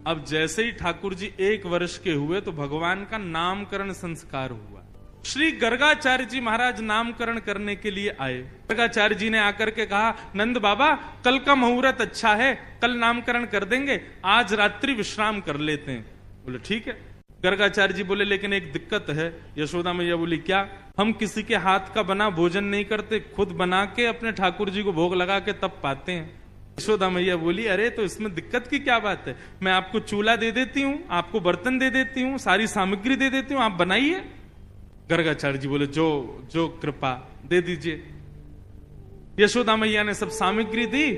अब जैसे ही ठाकुर जी 1 वर्ष के हुए तो भगवान का नामकरण संस्कार हुआ। श्री गर्गाचार्य जी महाराज नामकरण करने के लिए आए। गर्गाचार्य जी ने आकर के कहा, नंद बाबा कल का मुहूर्त अच्छा है, कल नामकरण कर देंगे, आज रात्रि विश्राम कर लेते हैं। बोले ठीक है। गर्गाचार्य जी बोले लेकिन एक दिक्कत है। यशोदा मैया बोली क्या? हम किसी के हाथ का बना भोजन नहीं करते, खुद बना के अपने ठाकुर जी को भोग लगा के तब पाते हैं। यशोदा मैया बोली अरे तो इसमें दिक्कत की क्या बात है, मैं आपको चूल्हा दे देती हूँ, आपको बर्तन दे देती हूँ, सारी सामग्री दे देती हूँ, आप बनाइए। गर्गाचार्य जी बोले जो जो कृपा दे दीजिए। यशोदा मैया ने सब सामग्री दी,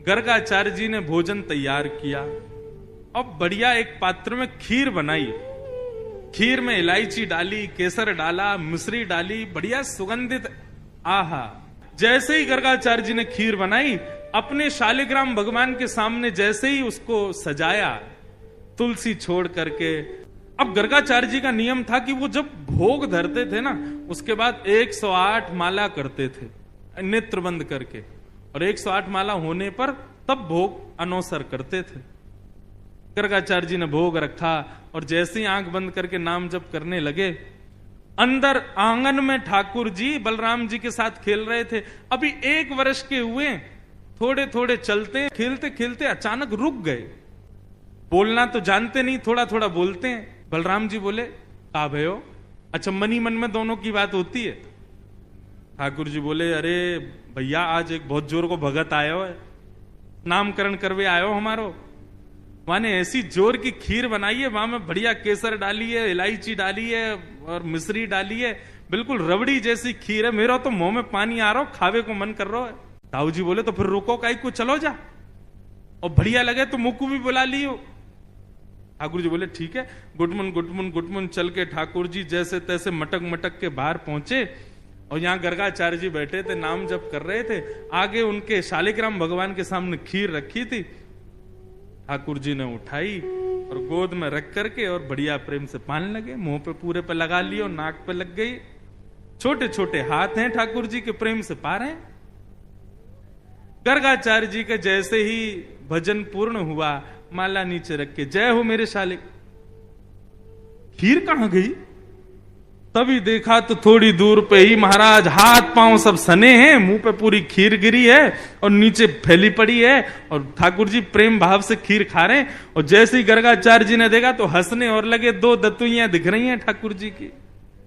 गर्गाचार्य जी ने भोजन तैयार किया। अब बढ़िया एक पात्र में खीर बनाई, खीर में इलायची डाली, केसर डाला, मिश्री डाली, बढ़िया सुगंधित। आहा, जैसे ही गर्गाचार्य जी ने खीर बनाई, अपने शालिग्राम भगवान के सामने जैसे ही उसको सजाया तुलसी छोड़ करके। अब गर्गाचार्य जी का नियम था कि वो जब भोग धरते थे ना, उसके बाद 108 माला करते थे नेत्र बंद करके, और 108 माला होने पर तब भोग अनौसर करते थे। गर्गाचार्य जी ने भोग रखा और जैसे ही आंख बंद करके नाम जप करने लगे, अंदर आंगन में ठाकुर जी बलराम जी के साथ खेल रहे थे। अभी 1 वर्ष के हुए, थोड़े थोड़े चलते खेलते खेलते अचानक रुक गए। बोलना तो जानते नहीं, थोड़ा थोड़ा बोलते हैं। बलराम जी बोले का भयो? अच्छा, मनी मन में दोनों की बात होती है। ठाकुर जी बोले अरे भैया आज एक बहुत जोर को भगत आयो है, नामकरण करवे आयो हमारो, माने ऐसी जोर की खीर बनाई है, वहां में बढ़िया केसर डाली है, इलायची डाली है और मिश्री डाली है, बिल्कुल रबड़ी जैसी खीर है। मेरा तो मुंह में पानी आ रहा हो, खावे को मन कर रहा है। ताऊ जी बोले तो फिर रुको काई को, चलो जा, और बढ़िया लगे तो मुक्कू भी बुला लियो। ठाकुर जी बोले ठीक है। गुटमुन गुटमुन गुटमुन चल के ठाकुर जी जैसे तैसे मटक मटक के बाहर पहुंचे, और यहाँ गर्गाचार्य जी बैठे थे, नाम जप कर रहे थे। आगे उनके शालिग्राम भगवान के सामने खीर रखी थी। ठाकुर जी ने उठाई और गोद में रख करके और बढ़िया प्रेम से पाने लगे। मुंह पे पूरे पे लगा लियो, नाक पे लग गई। छोटे छोटे हाथ हैं ठाकुर जी के, प्रेम से पा रहे हैं। गर्गाचार्य जी के जैसे ही भजन पूर्ण हुआ, माला नीचे रख के जय हो मेरे शालिक। खीर कहां गई? तभी देखा तो थोड़ी दूर पे ही महाराज हाथ पांव सब सने हैं, मुंह पे पूरी खीर गिरी है और नीचे फैली पड़ी है, और ठाकुर जी प्रेम भाव से खीर खा रहे हैं। और जैसे ही गर्गाचार्य जी ने देखा तो हंसने और लगे। 2 दतुइयां दिख रही हैं ठाकुर जी की,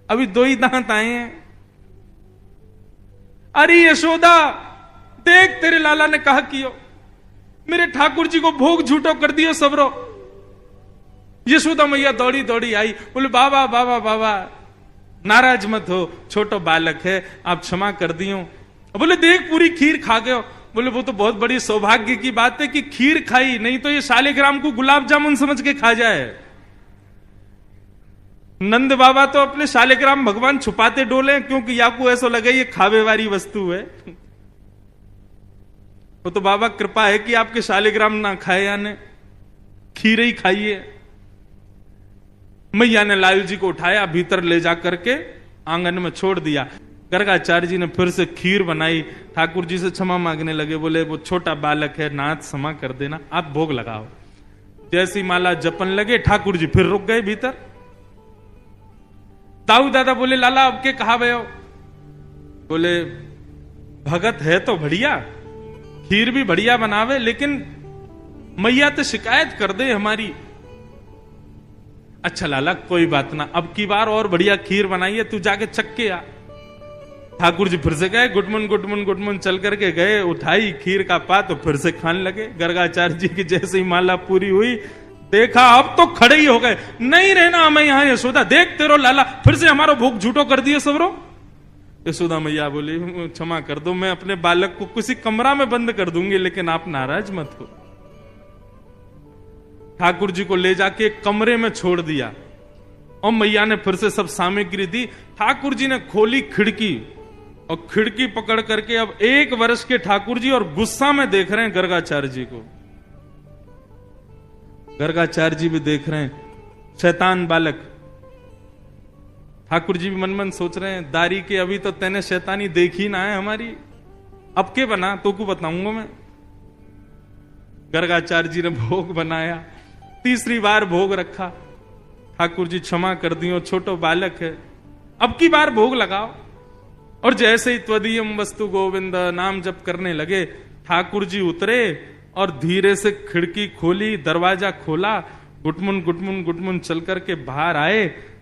अभी 2 ही दांत आए हैं। अरे यशोदा देख, तेरे लाला ने कहा कियो, मेरे ठाकुर जी को भोग झूठो कर दियो सबरो। यशोदा मैया दौड़ी दौड़ी आई, बोले बाबा बाबा बाबा नाराज मत हो, छोटो बालक है, आप क्षमा कर दियो। बोले देख पूरी खीर खा गए हो। बोले वो तो बहुत बड़ी सौभाग्य की बात है कि खीर खाई, नहीं तो ये शालिग्राम को गुलाब जामुन समझ के खा जाए। नंद बाबा तो अपने शालिग्राम भगवान छुपाते डोले, क्योंकि याकू ऐसा लगे ये खावे वाली वस्तु है। वो तो बाबा कृपा है कि आपके शालिग्राम ना खाए, यानी खीर ही खाइए। मैया ने लाल जी को उठाया, भीतर ले जा करके आंगन में छोड़ दिया। गर्गाचार्य जी ने फिर से खीर बनाई, ठाकुर जी से क्षमा मांगने लगे। बोले वो छोटा बालक है, नाथ क्षमा कर देना, आप भोग लगाओ। जैसी माला जपन लगे, ठाकुर जी फिर रुक गए भीतर। ताऊ दादा बोले लाला अब के कहा भयो? बोले भगत है तो बढ़िया, खीर भी बढ़िया बनावे, लेकिन मैया तो शिकायत कर दे हमारी। अच्छा लाला कोई बात ना, अब की बार और बढ़िया खीर बनाई है, तू जाके चख के आ। ठाकुर जी फिर से गए, गुटमुन गुटमुन गुटमुन चल करके गए, उठाई खीर का पात तो फिर से खाने लगे। गर्गाचार्य जी की जैसे ही माला पूरी हुई, देखा अब तो खड़े ही हो गए, नहीं रहना हमें यहां। यशोदा देख तेरो लाला फिर से हमारा भोग झूठो कर दिए सबरो। यशोदा मैया बोली क्षमा कर दो, मैं अपने बालक को किसी कमरा में बंद कर दूंगी, लेकिन आप नाराज मत हो। ठाकुर जी को ले जाके एक कमरे में छोड़ दिया, और मैया ने फिर से सब सामग्री दी। ठाकुर जी ने खोली खिड़की, और खिड़की पकड़ करके अब 1 वर्ष के ठाकुर जी और गुस्सा में देख रहे हैं गर्गाचार्य जी को। गर्गाचार्य जी भी देख रहे हैं, शैतान बालक। ठाकुर जी भी मन मन सोच रहे हैं, दारी के अभी तो तेने शैतानी देखी ना है हमारी, अब के बना तो को बताऊंगा मैं। गर्गाचार्य जी ने भोग बनाया, तीसरी बार भोग रखा, ठाकुर जी क्षमा कर दियो, छोटो बालक है, अब की बार भोग लगाओ। और जैसे ही त्वदीयम वस्तु गोविंद नाम जप करने लगे, ठाकुर जी उतरे और धीरे से खिड़की खोली, दरवाजा खोला, गुटमुन गुटमुन गुटमुन चल करके बाहर आए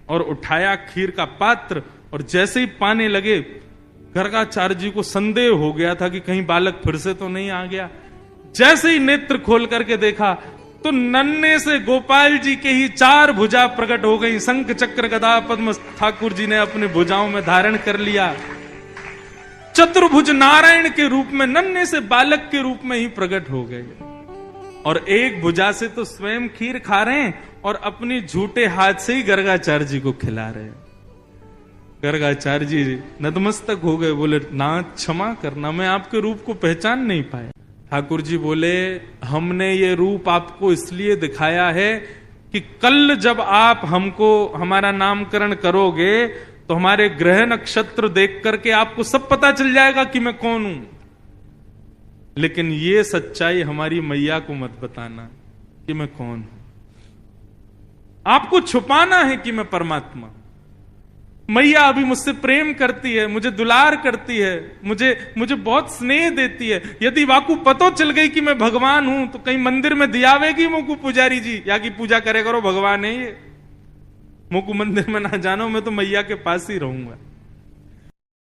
और उठाया खीर का पात्र, और जैसे ही पाने लगे, गर्गाचार्य जी को संदेह हो गया था कि कहीं बालक फिर से तो नहीं आ गया। जैसे ही नेत्र खोल करके देखा तो नन्हे से गोपाल जी के ही 4 भुजा प्रकट हो गई। शंख चक्र गदा पद्म ठाकुर जी ने अपने भुजाओं में धारण कर लिया। चतुर्भुज नारायण के रूप में नन्हे से बालक के रूप में ही प्रकट हो गए, और एक भुजा से तो स्वयं खीर खा रहे हैं और अपनी झूठे हाथ से ही गर्गाचार्य जी को खिला रहे हैं। गर्गाचार्य जी नतमस्तक हो गए, बोले नाथ क्षमा करना, मैं आपके रूप को पहचान नहीं पाया। ठाकुर जी बोले हमने ये रूप आपको इसलिए दिखाया है कि कल जब आप हमको हमारा नामकरण करोगे तो हमारे ग्रह नक्षत्र देख करके आपको सब पता चल जाएगा कि मैं कौन हूं। लेकिन ये सच्चाई हमारी मैया को मत बताना कि मैं कौन हूं। आपको छुपाना है कि मैं परमात्मा। मैया अभी मुझसे प्रेम करती है, मुझे दुलार करती है, मुझे बहुत स्नेह देती है। यदि वाकू पतो चल गई कि मैं भगवान हूं तो कहीं मंदिर में दियावेगी मोकू पुजारी जी, या की पूजा करे करो, भगवान है ये, मोकू मंदिर में ना जानो, मैं तो मैया के पास ही रहूंगा।